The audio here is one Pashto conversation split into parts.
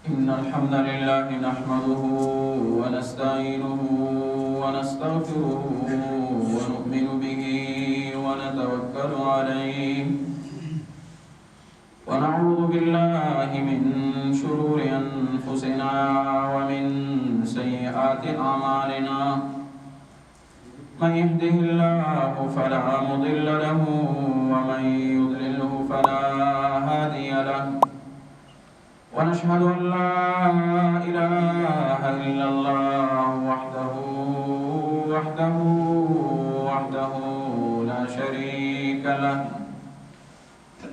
إن الحمد لله نحمده ونستعينه ونستغفره ونؤمن به ونتوكل عليه ونعوذ بالله من شرور أنفسنا ومن سيئات أعمالنا من يهده الله فلا مضل له ومن يضلله فلا هادي له ونشهد أن لا إله إلا الله وحده لا شريك له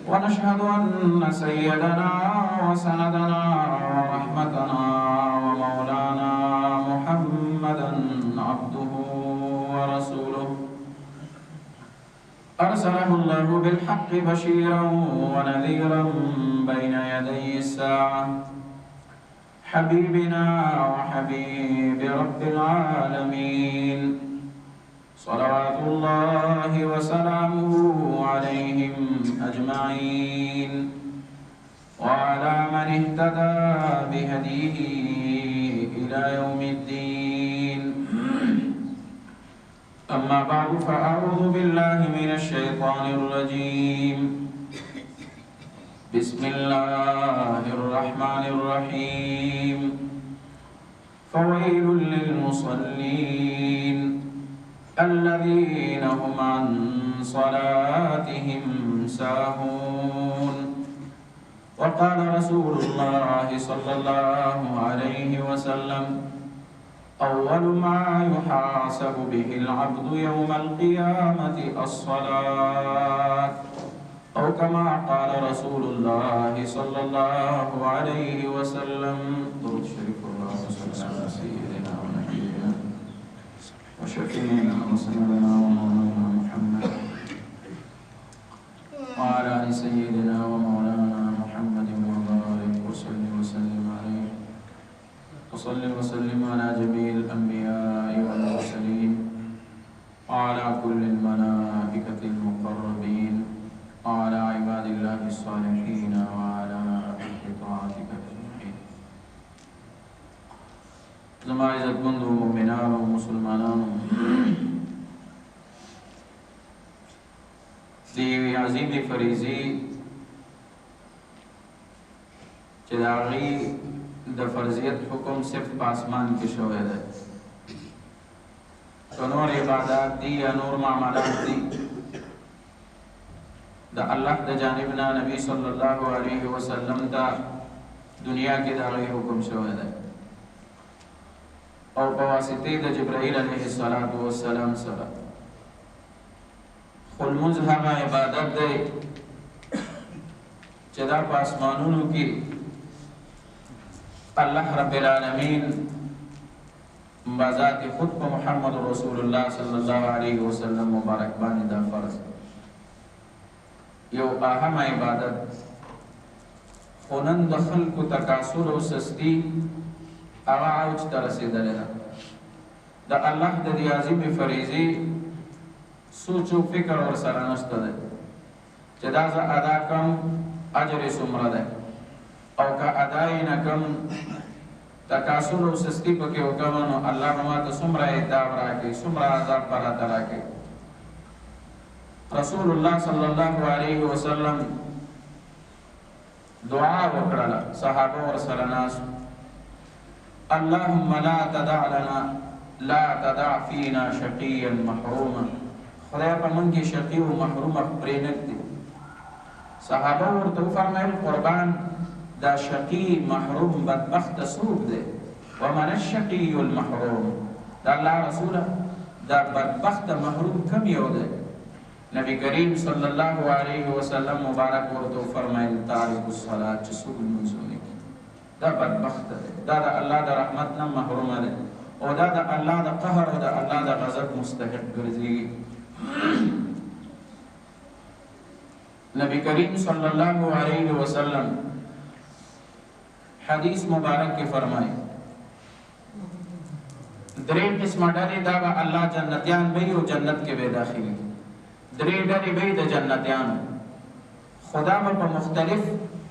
ونشهد أن سيدنا وسندنا ورحمتنا ومولانا محمدا عبده ورسوله أرسله الله بالحق بشيرا ونذيرا بين يدي الساعة حبيبنا وحبيب رب العالمين صلوات الله وسلامه عليهم أجمعين وعلى من اهتدى بهديه إلى يوم الدين أما بعد فأعوذ بالله من الشيطان الرجيم بسم الله الرحمن الرحيم فويل للمصلين الذين هم عن صلاتهم ساهون وقال رسول الله صلى الله عليه وسلم أول ما يحاسب به العبد يوم القيامة الصلاة أو كما قال رسول الله صلى الله عليه وسلم درود شريف الله وصلى على سيدنا ونبينا وشفيعنا وسندنا ومولانا محمد وعلى آل سيدنا ومولانا محمد وبارك وسلم عليه وصل وسلم على جميع الأنبياء والمرسلين وعلى كل الملائكة المقربين وعلى عباد الله الصالحين وعلى أهل طاعتك أجمعين. زما عزت مندو مؤمنان و مسلمانان دی عظیم فریضی چې د هغې د فرضیت حکم صرف په آسمان کې شوی دی. که نور عبادات دي یا نور معاملات دي د الله د جانب نه نبی صلی الله علیه وسلم ته دنیا کې د هغې حکم شوی دی او په واسطې د جبرائیل علیه السلام سره. خو لمونځ هغه عبادت دی چې دا په اسمانونو کې الله رب العالمین بذات خود په محمد رسول الله صلی الله علیه وسلم مبارک باندې دا فرض یو اهم عبادت. خو نن د خلکو تکاسل او سستی هغه اوج ته رسېدلې ده. د الله د دې عظیمې فریضې سوچ او فکر ورسره نشته دی چې دا زه ادا کړم اجر یې څومره دی او که ادا یې نه کړم تکاسل او سستی پکې وکړم نو الله به ماته څومره عذاب راکړي څومره عذاب به راته راکړي. رسول الله صلی الله علیه وسلم دعا وکړله، صحابه ورسره ناست. اللهم لا تدع فینا شقیا محروما. خدای په موږ کې شقی او محروم پرې نه ږدي. صحابه ورته وفرمایل قربان دا شقی محروم بدبخت څوک دی؟ ومن الشقی المحروم؟ دا الله رسوله دا بدبخت محروم کم یو دی؟ نبی کریم صلی الله علیه وسلم مبارک ورته وفرمایل تارک الصلاة چې څوک لمونځ ونه کړي دا بدبخت دی، دا د الله د رحمت نه محروم دی او دا د الله د قهر او د الله د غضب مستحق ګرځي. نبی کریم صلی الله علیه وسلم حدیث مبارک کې فرمایي درې قسمه ډلې دا به الله جنتیان به او جنت کې به داخلي. درې ډلې به د جنتیانو خدا به په مختلف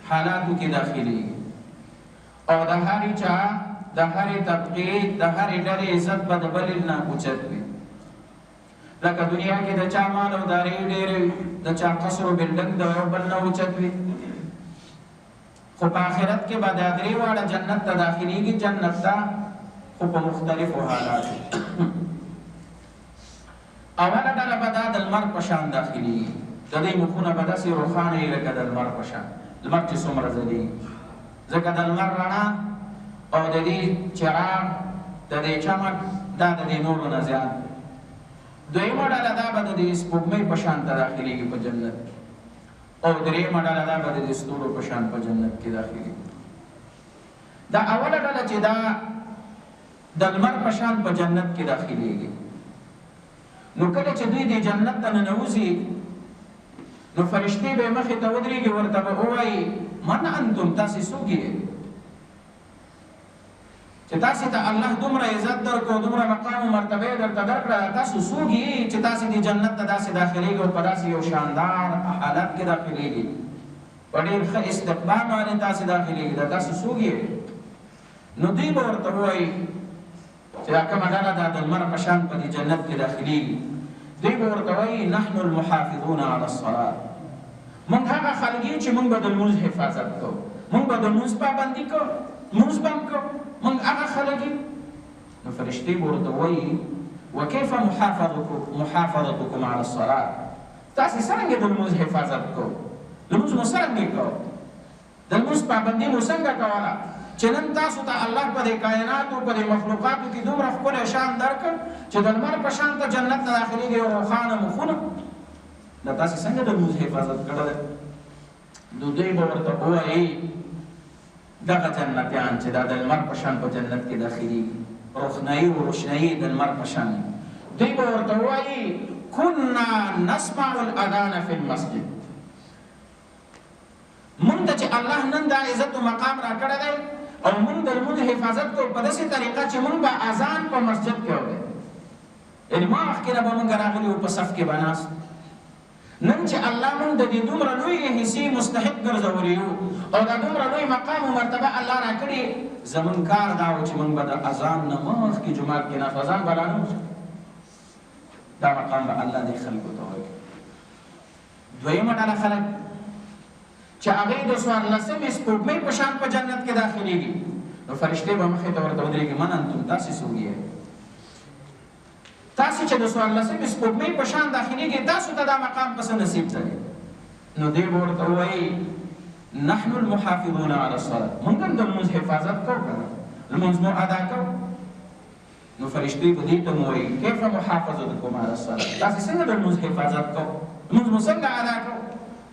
حالاتو کې داخلي او د هرې چا د هرې طبقې د هرې ډلې عزت به د بلې نه اوچت وي. لکه دنیا کې د چا مال او دارې ډېرې وي، د چا قصر او بلډنګ د یو بل نه اوچت وي، خو په آخرت کې به دا درې واړه جنت ته داخلېږي. جنت ته خو په مختلفو حالاتو. اوله ډله به دا د لمر په شان داخلېږي، د دې مخونه به داسې روښانه وي لکه د لمر په شان. لمر چې څومره ځلېږي، ځکه د لمر رڼا او د دې چراغ د دې چمک دا د دې نورو نه زیات. دویمه ډله دا به د دې سپوږمۍ په شان ته داخلېږي په جنت، او درېیمه ډله دا به د دې ستورو په شان په جنت کې داخلېږي. دا اوله ډله چې دا د لمر په شان په جنت کې داخلېږي، نو کله چې دوی د جنت ته ننوځي، نو فرشتې به مخې ته ودرېږي، ورته به ووایي من انتم، تاسې څوک یې چې تاسې ته الله دومره عزت درکړو، دومره مقام و مرتبه درته درکړه، تاسو څوک یې چې تاسې دې جنت ته داسې داخلېږي او په داسې یو شاندار حالت کې داخلېږي، په ډېر ښه استقبال باندې تاسې داخلېږي، دا تاسو څوک یې؟ نو دوی به ورته ووایي چې دا کومه ډله ده د لمر په شان په دې جنت کې داخلېږي. دوی به ورته وایي نحن المحافظون علی الصلاة، موږ هغه خلک یو چې موږ به د لمونځ حفاظت کوو، موږ به د لمونځ پابندي کوو، لمونځ به هم کوو، موږ هغه خلک یو. نو فرشتې به ورته وایي وکیف محافظتکم علی الصلاة، تاسې څرنګه د لمونځ حفاظت کوو، لمونځ مو څرنګه کوو، د لمونځ پابندي مو څنګه کوله چې نن تاسو ته الله په دې کائناتو په دې مخلوقاتو کې دومره ښکلی شان درکړ چې د لمر په شان ته جنت ته داخلېږي او روښانه مخونه، دا تاسې څنګه د لمونځ حفاظت کړی دی؟ نو دوی به ورته ووایي دغه جنتیان چې دا د لمر په شان په جنت کې داخلېږي، روښنایي او روشنایي د لمر په شان، دوی به ورته ووایي کنا نسمع الاذان فی المسجد، مونږ ته چې الله نن دا عزت و مقام را کړی دی او مونږ د لمونځ حفاظت کوو په داسې طریقه چې مونږ به اذان په مسجد کې اورو، یعنې مخکې نه به مونږ راغلي وو په صف کې به ناست، نن چې الله مونږ د دې دومره لویې حصې مستحق ګرځولي یو او دا دومره لوی مقام و مرتبه الله را کړي، زمونږ کار دا و چې مونږ به د اذان نه مخکې جومات کې ناست، اذان به را نه وشي، دا مقام به الله دې خلکو ته ورکړي. دویمه ډله خلک چې هغوی د څوارلسمې سپوږمۍ په شان په جنت کې داخلېږي، نو فرشتې به مخې ته ورته ودرېږي من انتم، تاسې څوک یې؟ تاسې چې د څوارلسمې سپوږمۍ په شان داخلېږي، تاسو ته دا مقام پسې نصیب دی؟ نو دوی به ورته ووایي نحن المحافظون علی الصلاة، موږ هم د لمونځ حفاظت کوو که نه، لمونځ مو ادا کوو. نو فرشتې به دې ته مو وایي کیف محافظتکم علی الصلاة، تاسې څنګه د لمونځ حفاظت کوو، لمونځ مو څنګه ادا کوو؟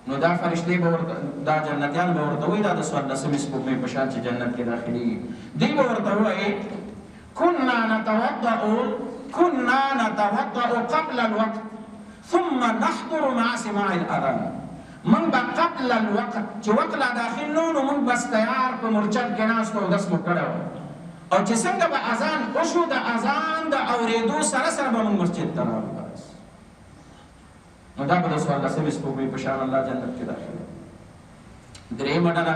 نو دا فرشتې به ورته دا جنتیان به ورته وایي دا د څوارلسمې سپوږمۍ په شان چې جنت کې داخلېږي، دوی به ورته وایي کنا نتوضأ قبل الوقت ثم نحضر مع سماع الاذان، موږ به قبل الوقت چې وقت لا داخل نو نو موږ بس تیار په مرچټ کې ناست او دس مو کړی وو، او چې څنګه به اذان وشو د اذان د اورېدو سره سره به موږ مسجد ته راغلو. نو دا به د څوارلسمې سپوږمۍ په شان الله جنت کې داخلېږي. درېیمه ډله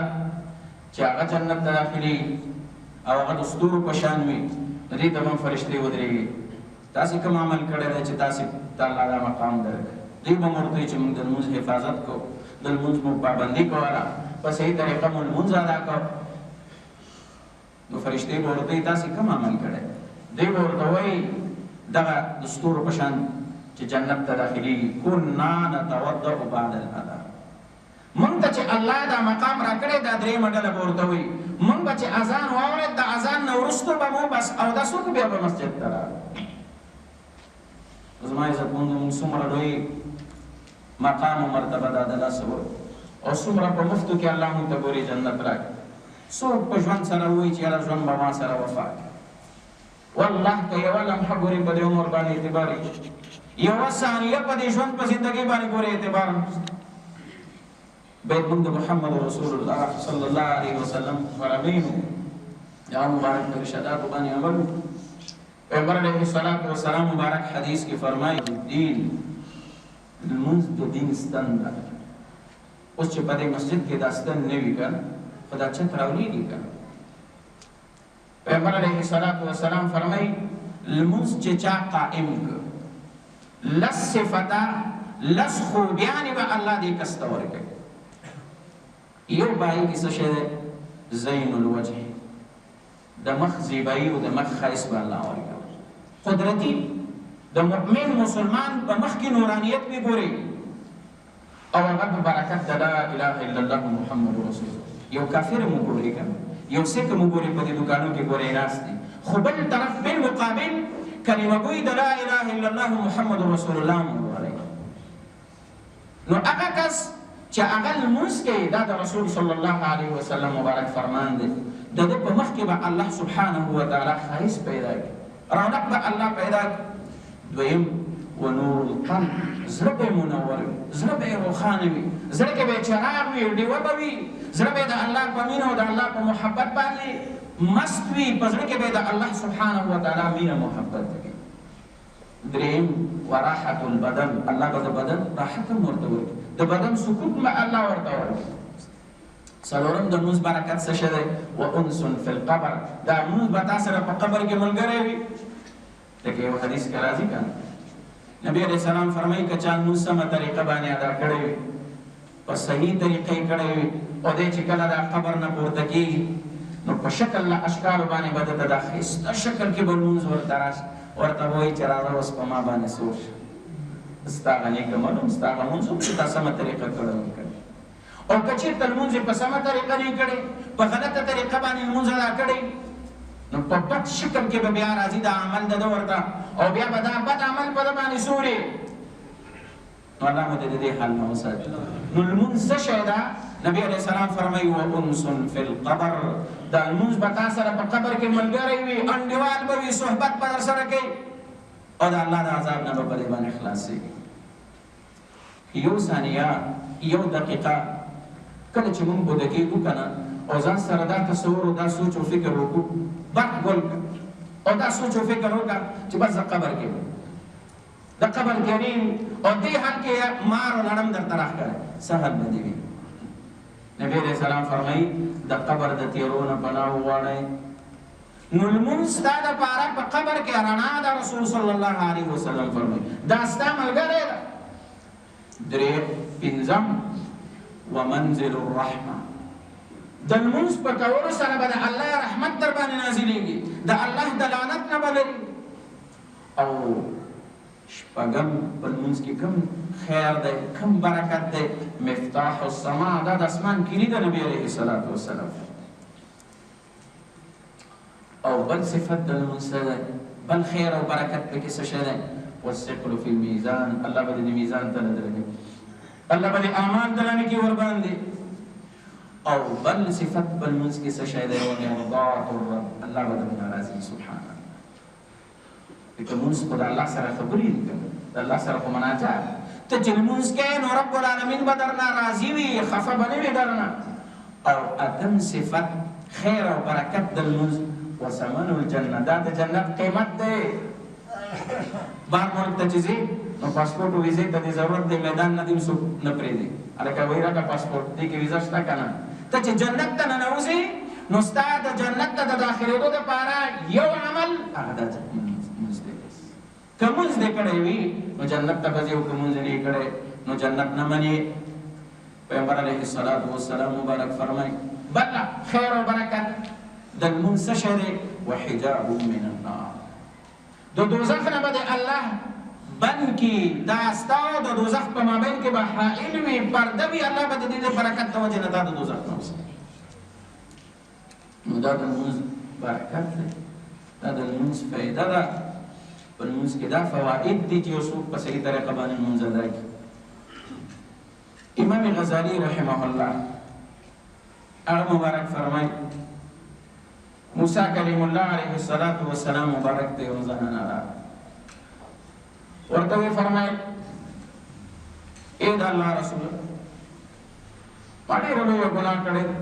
چې هغه جنت ته داخلېږي او هغه د ستورو په شان وي، دې ته هم فرشتې ودرېږي تاسې کوم عمل کړی دی چې تاسې ته الله دا مقام درکړي، دوی به ورته وایي چې موږ د لمونځ حفاظت کوو، د لمونځ مو پابندي کوله، په صحیح طریقه مو لمونځ ادا کوو. نو فرشتې به ورته وایي تاسې کوم عمل کړی، دوی به ورته وایي دغه د ستورو په شان چې جنت ته داخلېږي کنا نتوضأ بعد الاذان، موږ ته چې الله دا مقام را کړی دا درېیمه ډله به ورته وایي موږ به چې اذان واورېد د اذان نه وروسته به مو بس اودس وکړو بیا به مسجد ته راغلو. زما عزتمندو موږ څومره لوی مقام و مرتبه دا د لاسه ورکړو او څومره په مفتو کې الله موږ ته ګوري جنت راکړي. څوک په ژوند سره وایي چې یاره ژوند به ما سره وفا کړي، والله که یوه لمحه ګوري په دې عمر باندې اعتبار یوه ثانیه په دې ژوند په زندګۍ باندې ګوري اعتبار باید موږ د محمد رسول الله صلی الله علیه وسلم فرمایو یا مبارک ارشاداتو باندې عمل وکړو. پیغمبر علیه الصلاة والسلام مبارک حدیث کې فرمایي دین لمونځ د دین ستن ده. اوس چې په دې مسجد کې دا ستن نه وي که خو دا چت راولېږي که پیغمبر علیه السلام فرمای لمونځ چې چا قائم کړ لس صفته لس خوبیانې به الله دې کس ته ورکوي. یو به هغې کې څه شی دی؟ زین الوجه، د مخ زیبایي او د مخ ښایست به الله ورکوي. قدرتي د مؤمن مسلمان په مخ کې نورانیت به ګوري او هغه په برکت د لا اله الا الله محمد رسول الله. یو کافر مو ګوري کنه، یو سیک مو ګوري په دې دکانو کې ګوري ناست دي، خو بل طرف بالمقابل کلمه ګوی د لا اله الا الله محمد رسول الله مو ګوري. نو هغه کس چې هغه لمونځ کوي دا د رسول صلی الله علیه وسلم مبارک فرمان دی، د ده په مخ کې به الله سبحانه وتعالی ښایست پیدا کړي، رونق به الله پیدا کړي. دویم ونور القلب، زړه به یې منور وي، زړه به یې روښانه وي، زړه کې به یې چراغ وي، ډیوه به وي، زړه به یې د الله په مینه او د الله په محبت باندې مست وي، په زړه کې به یې د الله سبحانه وتعالی مینه محبت وي. دریم وراحت البدن، الله به د بدن راحت هم ورته ورکړي، د بدن سکون به الله ورته ورکړي. څلورم د لمونځ برکت څه شی دی؟ وانس فی القبر، دا لمونځ به تا سره په قبر کې ملګری وي. لکه یو حدیث کې راځي کنه، نبی علیہ السلام فرمایي که چا لمونځ سمه طریقه باندې ادا کړی وي، په صحیح طریقه یې کړی وي، او دی چې کله دا قبر نه پورته کېږي نو په شکل له اشکالو باندې به دته دا ښایسته شکل کې به لمونځ ورته راشي، ورته به وایي چې راځه اوس په ما باندې سور شه، ستا هغه نیک عمل هم ستا هغه لمونځ هم چې تا سمه طریقه کړی وي. او که چېرته لمونځ یې په سمه طریقه نه کړی، په غلطه طریقه باندې لمونځ ادا کړی، نو په بد شکل کې به بیا راځي دا عمل د ده ورته، او بیا به دا بد عمل په ده باندې سوري. نو الله مو د دې حال نه وساتي. نو لمونځ څه شی ده؟ نبی علیه السلام فرمایي وانس فی القبر، دا لمونځ به تا سره په قبر کې ملګری وي، انډیوال به وي، صحبت به در سره کوي، او د الله د عذاب نه به په دې باندې خلاصېږي. یو ثانیه، یو دقیقه کله چې مونږ بوده کېږو که نه، او ځان سره دا تصور او دا سوچ او فکر وکړو، برق ګل او دا سوچ او فکر وکړه چې بس د قبر کې د قبر کریم او دې حال کې مار او لړم درته راښکاره، څه حال به دې وي؟ نبی علیه السلام فرمایي د قبر د تیرو نه پناه وغواړئ. نو لمونځ ستا دپاره په قبر کې رڼا ده، رسول صلی الله علیه وسلم فرمایي دا ستا ملګری ده. پنځم ومنزل الرحمه، د لمونځ په کولو سره به د الله رحمت در باندې نازلېږي، د الله د لعنت نه به لرې. او شپږم په لمونځ کې کوم خیر دی، کوم برکت دی؟ مفتاح السما، دا د اسمان کلي ده، نبی علیه الصلاة والسلام. او بل صفت د لمونځ څه دی؟ بل خیر او برکت پکې څه شی دی؟ والثقل فی المیزان، الله به دې میزان ته نه درنه، الله به دې اعمال درنه کړي ورباندې. او بل صفت بل لمونځ کې څه شی دی؟ ومرضات الرب، الله به درنه راضي سبحانه. لکه لمونځ خو د الله سره خبرې دي، د الله سره خو مناجات، ته چې لمونځ کوې نو رب العالمین به درنه راضي وي، خفه به نه وي درنه. او اتم صفت خیر او برکت د لمونځ وثمن الجنه، دا د جنت قیمت دی. بهر ملک ته چې ځې نو پاسپورټ او ویزې ته دې ضرورت دی، میدان نه دې څوک نه پرېږدي، هلکه وایي راکړه پاسپورټ، دې کې ویزه شته که نه؟ ته چې جنت ته ننوځې نو ستا د جنت ته د داخلېدو دپاره یو عمل هغه دا لمونځ دی. که لمونځ دې کړی وي نو جنت ته به ځې، او که لمونځ دې کړی نو جنت نه منې. پیغمبر علیه الصلاة والسلام مبارک فرمایي بل خیر او برکت د لمونځ څه شی دی؟ وحجاب من النار، د دوزخ نه به د الله بند کی، دا ستا او د دوزخ په مابین کې به حائل وي، پرده وي، الله به د دې د برکت د وجې نه دا د دوزخ نه وساتي. نو دا د لمونځ برکت دی، دا د لمونځ فایده ده. په لمونځ کې دا فواید دي چې یو څوک په صحیح طریقه باندې لمونځ ادا کړي. امام غزالی رحمه الله هغه مبارک فرمایي موسی کلیم الله علیه الصلاة والسلام مبارک ته یو زنانه راغله، ورته ویې فرمایل ای د الله رسوله ما ډېره لویه ګناه کړې ده،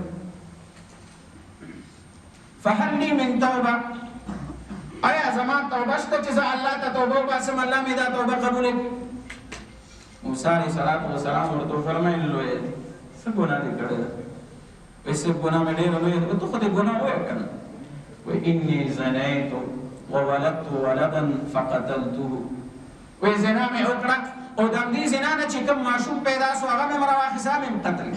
فهل لی من توبه، آیا زما توبه شته چې زه الله ته توبه وباسم، الله مې دا توبه قبوله کړي؟ موسی علیه السلام ورته وفرمایل لویه څه ګناه دې کړې ده؟ وایي صاحب ګناه مې ډېره لویه ده. ته خو دې ګناه ووایه که نه، وإني زنيت وولدت ولدا فقتلته وی زنا مې وکړه او د همدې زنا نه چې کوم ماشوم پیدا سو هغه مې راواخیسته مې قتل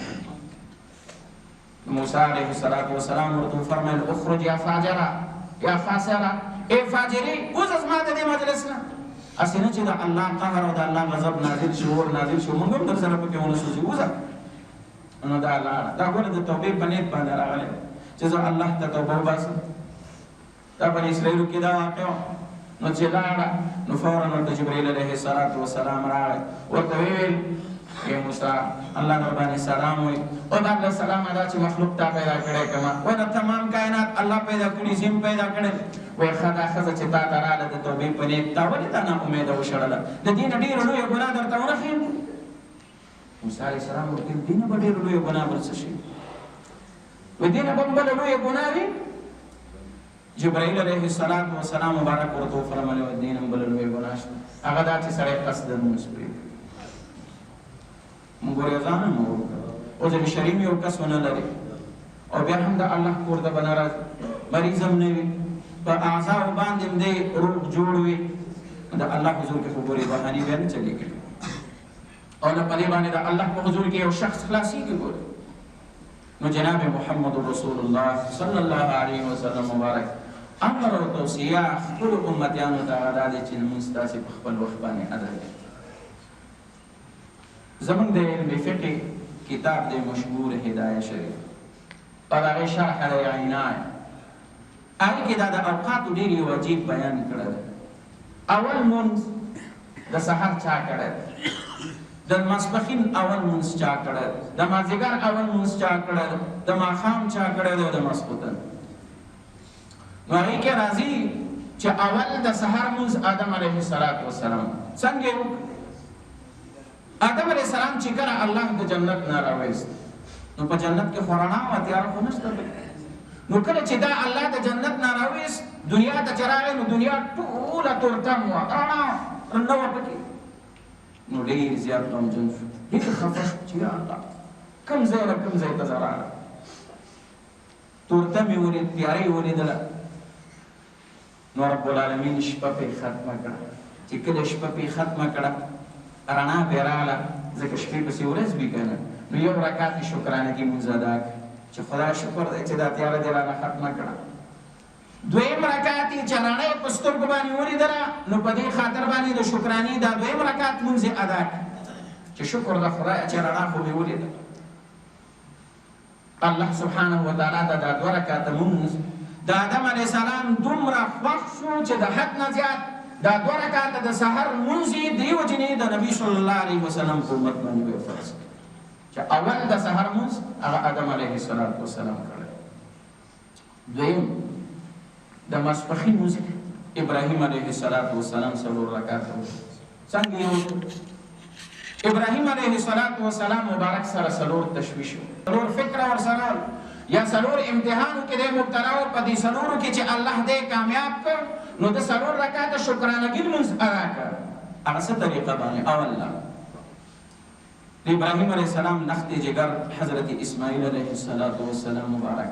موسی علیه السلام ورته فرمایل اخرج یا فاجره یا فاسره ای فاجرې اوس زما د دې مجلس نه اسنه چې د الله قهر او د الله غضب نازل شو او نازل شو موږ هم در سره پکې ونسو چې وځه نو دا لاره دا ګوره د توبې په نیت باندې راغلی چې زه الله ته توبه وباسم دا بني اسرائیلو کې دا واقع نو چې لاړه نو فورا ورته جبرائیل علیه السلام راغی ورته ویل ای موسی الله در باندې سلام وي او دا الله سلام ادا چې مخلوق تا پیدا کړی کما او دا تمام کائنات الله پیدا کړی زم پیدا کړی وای خدا خزه چې تا دراله د توبې په نیت تا ولې تا نه امید وشړله د دې نه ډېر لوی ګناه درته ورخین موسی علیه السلام ورته دې نه ډېر لوی ګناه ورڅ شي و دې نه بل لوی ګناه وي جبرائیل علیه السلام مبارک ورته فرمایي و دې نه بل لوی ګناه هغه دا چې سړی قصد نه مسپري مګورې ځان مو او چې شریم یو کس ونه لري او بیا هم د الله کور د بنارز مریض هم نه وي په اعضاء باندې دې روح جوړ وي د الله حضور کې خبرې بهاني بیا نه چلیږي او نه پدې باندې د الله په حضور کې یو شخص خلاصيږي ګوره نو جناب محمد رسول الله صلی الله علیه وسلم مبارک امر او توصیه خپل امتیانو ته غدا دي چې موږ تاسو په خپل وخت باندې ادا کړئ زمون د علم فقه کتاب د مشهور هدایه شریف او هغه شرح د عنایه هغه کې دا د اوقات ډېر واجب بیان کړل اول منځ د سحر چا کړل د ماسپخین اول منځ چا کړل د مازیګر اول منځ چا کړل د ماښام چا کړل او د ماسپوتن نو هغه کې راځي چې اول د سحر منځ آدم علیه السلام څنګه آدم علیہ السلام چې کله الله د جنت نه راوېست نو په جنت کې خورانا او تیار خو نشته نو کله چې دا الله د جنت نه راوېست دنیا ته چرای نو دنیا ټوله تورتم و نو پکې نو ډېر زیات غمجن شو ډېر خفه شو چې یا الله کوم ځای نه کوم ځای ته زه راغلم تورتم یې ولید تیارې یې ولیدله نو رب العالمین شپه پې ختمه کړه چې کله شپه پې ختمه کړه رڼا پې راغله ځکه شپې پسې ورځ وي که نه نو یو رکعت یې شکرانګي مونځ ادا کړه چې خدای شکر دی چې دا تیاره دې رانه ختمه کړه دویم رکعت یې چې رڼا یې په سترګو باندې ولیدله نو په دې خاطر باندې د شکرانې دا دویم رکعت مونځ یې ادا کړه چې شکر د خدای چې رڼا خو مې ولیده الله سبحانه وتعالی دا دوه رکعته مونځ د آدم علیه السلام دومره خوښ شو چې د حد نه زیات دا دوه رکعاته د سحر مونځ یې دې وجې د نبي صلی الله علیه وسلم په امت باندې به فرض چې اول د سحر مونځ هغه آدم علیه السلام کړی دویم د ماسپښین مونځ ابراهیم علیه السلام څلور رکعاته څنګه یې ابراهیم علیه السلام مبارک سره څلور تشویش څلور فکر ورسره یا څلور امتحانو کې د مبتلا او په دې څلورو کې چې الله دې کامیاب کړ نو د څلور رکعاته شکرانګي لمونځ ادا کړ هغه څه طریقه باندې اول د ابراهیم علیه السلام نخت جگر حضرت اسماعیل علیه السلام مبارک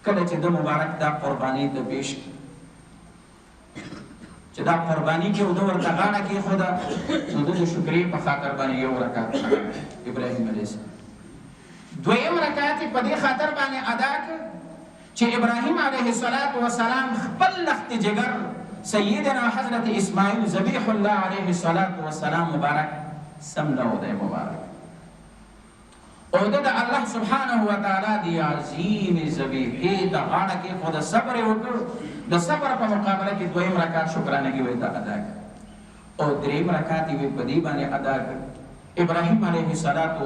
کله چې د مبارک دا قربانی د پیش چې دا قربانی کې ودو ورته غاړه کې خدا نو د شکرې په خاطر باندې یو رکعت ابراهیم علیه السلام دویم رکعت په دې خاطر باندې ادا کړ چې ابراهیم علیه السلام خپل لخت جگر سیدنا حضرت اسماعیل ذبیح الله علیه السلام مبارک سملو دی مبارک او د الله سبحانه وتعالی دی عظیم ذبیحې د غاړه کې خود صبر وکړ د صبر په مقابله کې دویم رکعت شکرانګي وې ته ادا کړ او دریم رکعت یې په دې باندې ادا کړ ابراهیم علیه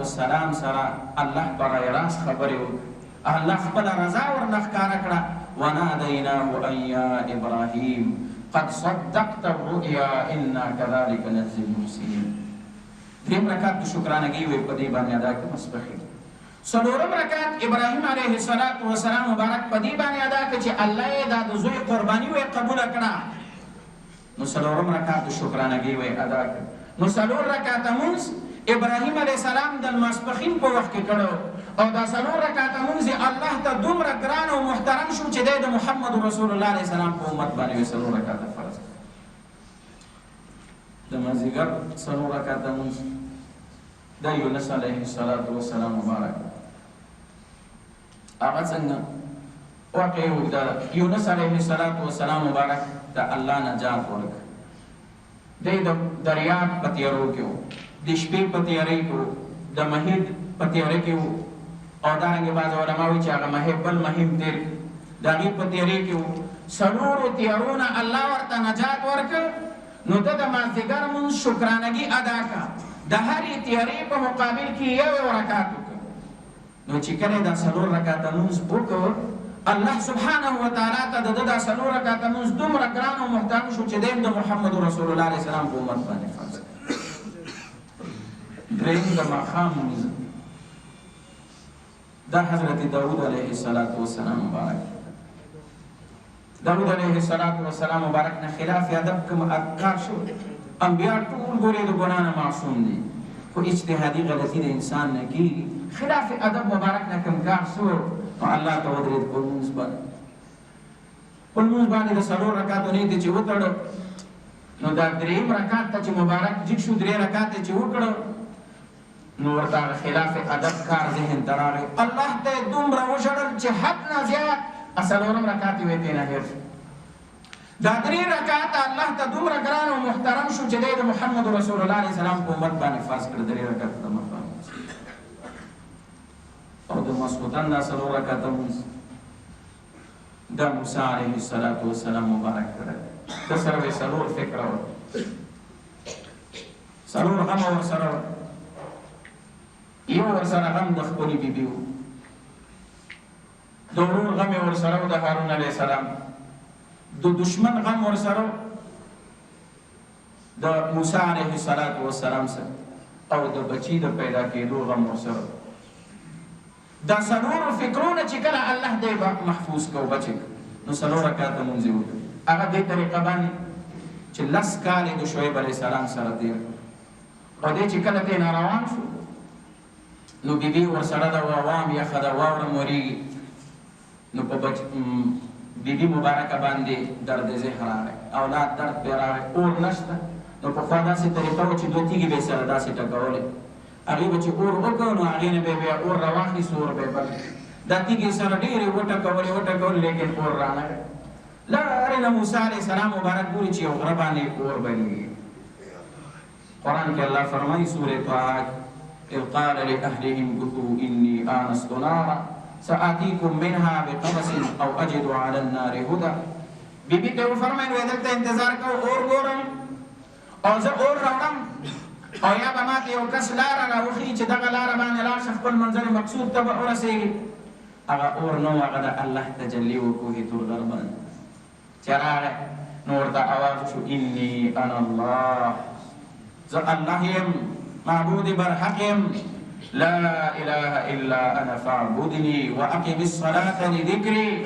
السلام سره الله پر راز خبرې وکړ الله خپل رضا ورنښکاره کړه ونادیناه ان یا ابراهیم قد صدقت الرؤیا انا كذلك نجزي المحسنین دریم رکعت د شکرانګي وې په دې باندې ادا کړ ماسپښین څلورم رکعت ابراهیم علیه السلام مبارک په دې باندې ادا کړ چې الله یې دا د زوی قرباني وې قبول کړه نو څلورم رکعت د شکرانګي وې ادا کړ نو څلور رکعت مونځ ابراهیم علیه السلام د ماسپښین په وخت کې کړو او دا څلور رکعاته مونځ الله ته دومره ګران او محترم شو چې دی د محمد رسول الله علیه السلام په امت باندې څلور رکعاته فرض د مازدیګر څلور رکعاته مونځ د یونس علیه السلام مبارک هغه څنګه واقع وکړه. یونس علیه السلام مبارک ته الله نجات ورکړ. دی د دریاب په تیارو کې و، د شپې په تیارې کې و، د مهید په تیارې کې و، او دارنګې بعض علما وایي چې هغه مهیب بل مهیم تیر د هغې په تیارې کې و. څلورو تیارو نه الله ورته نجات ورکړ. نو ده د مازدیګر مونځ شکرانګي ادا کړه، د هرې تیارې په مقابل کې یو رکعت وکړه. نو چې کله دا څلور رکعته مونځ وکړ، الله سبحانه وتعالی ته د دا څلور رکعته مونځ دومره ګران او محترم شو چې دی د محمد رسول الله علیه السلام په امت باندې فرض کړ. درېیم د ماښام مونځ دا حضرت داود علیه السلام مبارک. داود علیه السلام مبارک نه خلاف ادب کوم اذکار شو. انبیا ټول ګورې د ګناه نه معصوم دي، خو اجتهادي غلطي د انسان نه کېږي. خلاف ادب مبارک نه کوم کار شو، نو الله ته ودرېد په لمونځ باندې. په لمونځ باندې د څلور رکعاتو نیت چې وتړه، نو دا درېیم رکعت ته چې مبارک جګ شو، درې رکعات چې وکړه، نو ورته خلاف ادب کار ذهن ته راغی. الله ته یې دومره وژړل چې حد نه زیات څلورم رکعت یې ترې نه هېر شو. دا درې رکعاته الله ته دومره ګران او محترم شو چې دی د محمد رسول الله علیه السلام په امت باندې فرض کړه. درې رکعاته د ماښام او د ماسخوتن دا څلور رکعاته مونځ دا موسی علیه السلام مبارک کړی. ده سره یې څلور فکره وه، څلور غمه ورسره وه. یو ورسره غم د خپلې بیبي و، د ورور غم یې ورسره و د هارون علیه السلام، د دشمن غم ورسره د موسی علیه السلام سره، او د بچی د پیدا کېدو غم ورسره. دا څلورو فکرونه چې کله الله دی محفوظ کو بچی نو څلور رکعاته مونځ یې وکړ. هغه دې طریقه باندې چې 10 کاله د شعیب علیه السلام سره تېر کړ. او دی چې کله ترې روان شو، نو بیبي ورسره ده، وام یخه ده، واوره مورېږي، نو په بیبي مبارکه باندې درد ذهن راغی، اولاد درد پرې راغی، اور نشته. نو پخوا داسې طریقه وه چې دوه تیږې به یې سره داسې ټکولې، هغې به چې اور وکړ نو هغې نه به یې بیا اور راواخیست، اور به یې بل دا تیږې سره ډېرې وټکولې لیکن اور رانغی. لارې نه موسی علیه السلام مبارک ګوري چې یو غره باندې اور بلېږي. قرآن کې الله فرمایي سورې طه إذ قال لأهلهم كثوا إني آنست نارا سآتيكم منها بقبس أو أجد على النار هدى. بیبي ته وفرمایل وایي دلته انتظار کوو اور ګورم او زه اور راوړم، او یا به ماته یو کس لاره راوښیي چې دغه لاره باندې لاړ شه، خپل منزل مقصود ته به ورسېږي. هغه اور نه و، هغه د الله تجلي و کوهي طور باندې چې راغی، نو ورته اواز شو إني أنا الله، زه الله یم، معبود برحق یم، لا اله الا انا فاعبدني واقم الصلاه لذكري،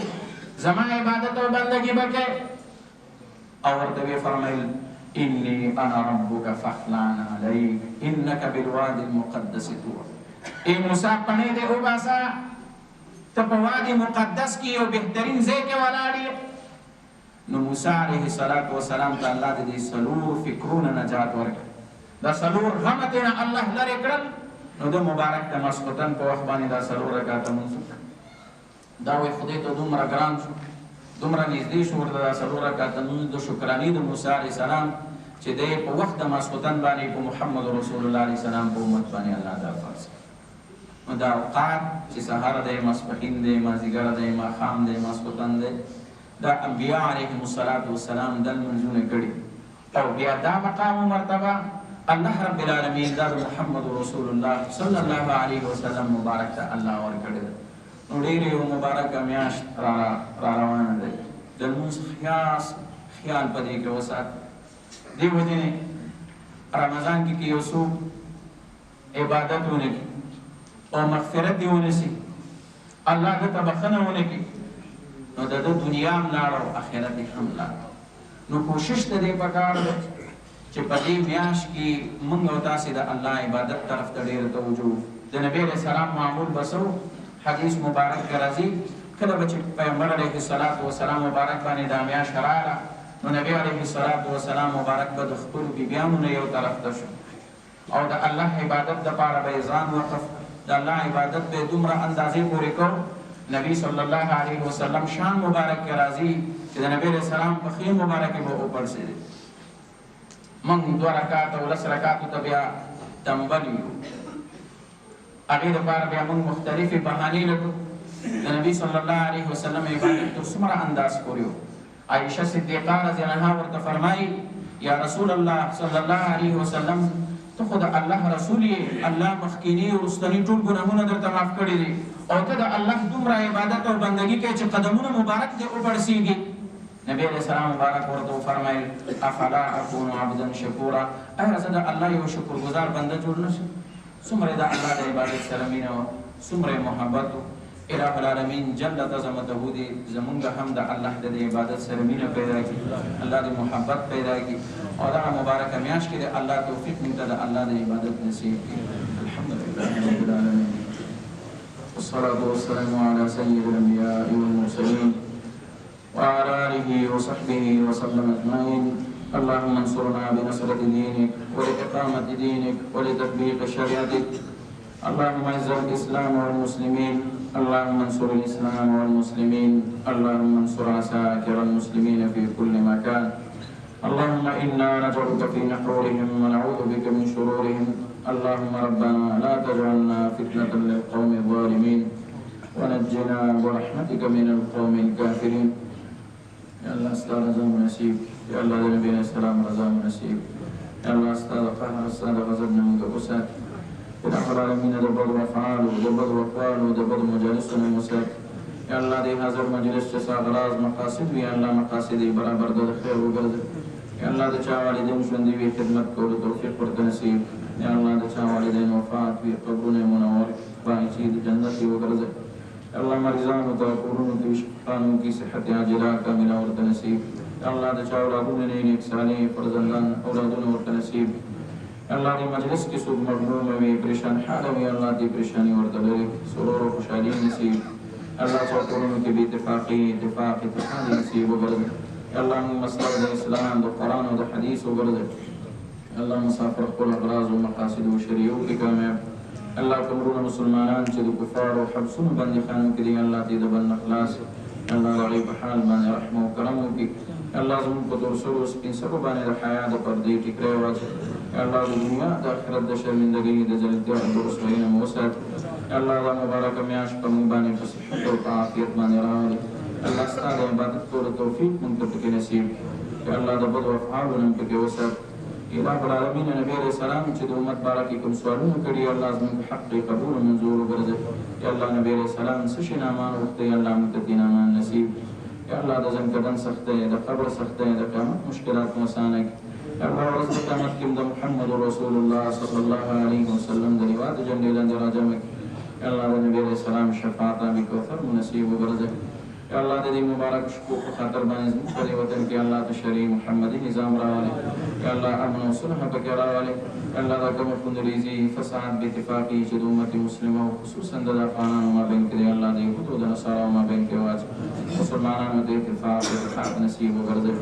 زما عبادت او بندگی وکړه. او ورته وی فرمایل اني انا ربك فاخلع عليك انك بالوادي المقدس طوى. ای موسی پنه دې وباسا، ته په وادي مقدس کې یو بهترین ځای کې ولاړ یې. نو موسی علیه السلام ته الله دې څلور فکرونه نجات ورکړ. دا څلور غمه ترې الله لرې کړل. نو د مبارک د ماسخوتن په وخت باندې دا څلور رکعاته مونځ وکړ. دا وایي خدای ته دومره ګران شو، دومره نږدې شو ورته دا څلور رکعاته مونځ د شکرانې د موسی علیه السلام چې دی په وخت د ماسخوتن باندې په محمد رسول الله علیه السلام په امت باندې الله دا فرض کړ. نو دا اوقات چې سهار دی، ماسپښین دی، مازدیګر دی، ماښام دی، ماسخوتن دی، دا انبیا علیهم السلام دل منځونه کړي. او بیا دا مقام و مرتبه الله رب العالمین دا محمد رسول الله صلی الله علیه وسلم مبارک ته الله ورکړی ده. نو ډېرې یو مبارکه میاشت را روانه ده، د لمونځ خیال په دې کې وساتئ. دې وجې رمضان کې یو څوک عبادت ونه کړي او مغفرت یې ونیسي، الله ده ته بخښنه ونه کړي، نو د ده دنیا هم لاړه او آخرت یې هم لاړه. نو کوشش د دې پکار ده چې په دې میاشت کې موږ او تاسې د الله عبادت طرف ته ډېره توجه د نبی علیه السلام معمول بسو حدیث مبارک کې راځي کله به چې پیغمبر علیه السلام مبارک باندې دا میاشت راغله نو نبی علیه السلام مبارک به د خپلو بیبیانو نه یو طرف ته شو او د الله عبادت دپاره به یې ځان وقف د الله عبادت به یې دومره اندازې پورې کو نبی صلی الله علیه وسلم شان مبارک کې راځي چې د نبی علیه السلام پښې مبارکې به وپړسېدې موږ 2 رکعاته او 10 رکعاتو ته بیا تنبل یو هغې دپاره بیا موږ مختلفې بهانې لټو د نبي صلی الله علیه وسلم عبادت تر څومره انداز پورې و عایشه صدیقه رضی الله عنها ورته فرمایي یا رسول الله صلی الله علیه وسلم ته خو د الله رسول یې الله مخکیني وروستني ټول ګناهونه درته معاف کړي دي او ته د الله دومره عبادت او بندګي کوې چې قدمونه مبارک دې وپړسېږي نبی علیه السلام مبارک ورته وفرمیل افلا اکون عبدا شکورا ایا زه د الله یو شکرګزار بنده جوړ نه شم څومره د الله د عبادت سره مینه وه څومره محبت و الہ العالمین جل عظمته دې زمونږ هم د الله د عبادت سره مینه پیدا کړي الله دې محبت پیدا کړي او دغه مبارکه میاشت کې د الله توفیق موږ ته د الله د عبادت نصیب کړي الحمدلله رب العالمین والصلاة والسلام على سيد الأنبياء والمرسلين وعلى آله وصحبه وسلم أجمعين اللهم انصرنا بنصرة دينك ولإقامة دينك ولتطبيق شريعتك اللهم اعز الإسلام والمسلمين اللهم انصر الإسلام والمسلمين اللهم انصر عساكر المسلمين في كل مكان اللهم إنا نجعلك في نحورهم ونعوذ بك من شرورهم اللهم ربنا لا تجعلنا فتنة للقوم الظالمين ونجنا برحمتك من القوم الكافرين يا الله استاذ رضا مناسيب يا الله نبي عليه السلام رضا مناسيب يا الله استاذ قهر استاذ غضبنا من قبسات إلى العالمين دبر وفعال ودبر وقوال ودبر مجالسنا مسات يا الله دي هذا المجلس جسا غراز مقاصد يا الله مقاصدي برابر دل خير وقرد يا الله دي چا والدين شوندي وي خدمت کولو توفیق ورته نصیب يا الله دي چا والدين وفات وي قبرونه منور باعثي د جنت وګرځي يا الله مریضانو ته کورونو کې شفاانو کې صحت عاجله کامله ورته نصیب يا الله دي چا اولادونه نیک صالح فرزندان اولادونه ورته نصیب يا الله دي مجلس کې څوک مغموم وي پریشان حال وي الله دي پریشانی ورته لري سرور او خوشحالي نصیب الله چا کورونو کې بې اتفاق اتحاد نصیب وګرځي الله مسلک د اسلام د قرآن او د حدیث وګرځي الله مسافر خپل اغراض او مقاصد او شریعو کې کامیاب الله کومرونه مسلمانان چې د کفار او حبسونو باندې خانو کې دي الله دې د بند خلاص الله د غیب حال باندې رحم او کرم وکړي الله زموږ په تور سرو سپین سرو باندې د حیا د پردې ټیکری واچوي الله د دنیا د آخرت د شرمندګۍ د ذلتیا د رسوایۍ نه مو وساتي الله دا مبارکه میاشت په موږ باندې په صحت او په عافیت باندې راولي الله ستا د عبادت کولو توفیق موږ ته پکې نصیب کړي الله د بدو افعالو نه پکې وساتي الہ العالمین نبی علیہ السلام چې د امت باره کې کوم سوالونه کړي الله زموږ حق یې قبول او منظور وګرځي یا الله نبی علیہ السلام څه شي نامان وغوښتي یا الله موږ ته دې نامان نصیب یا الله د ځنکدن سختۍ د قبر سختۍ د قیامت مشکلات مو اسانه کړي یا الله ورځ د قیامت کې د محمد رسول الله صلی الله علیه وسلم د لوا د جنډې لاندې راجمع کړي یا الله د نبی علیہ السلام شفاعت آب کوثر مو نصیب وګرځي یا الله د دې مبارک شپو په خاطر باندې زموږ په دې وطن کې الله د شرعي محمدي نظام راولي یا الله امن او صلح پکې راولي یا الله دا کوم خونریزي فساد بې اتفاقي چې د امت مسلمه او خصوصا د افغانانو مابین کې دی الله د یهودو د نصاراو مابین کې واچوي مسلمانانو د اتفاق نصیب وګرځي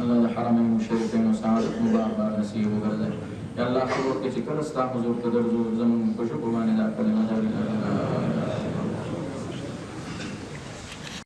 الله د حرمین شریفینو سعادت مبارک نصیب وګرځي یا الله خبر کې چې کله ستا حضور ته درځو زموږ په ژبو باندې دا کلمه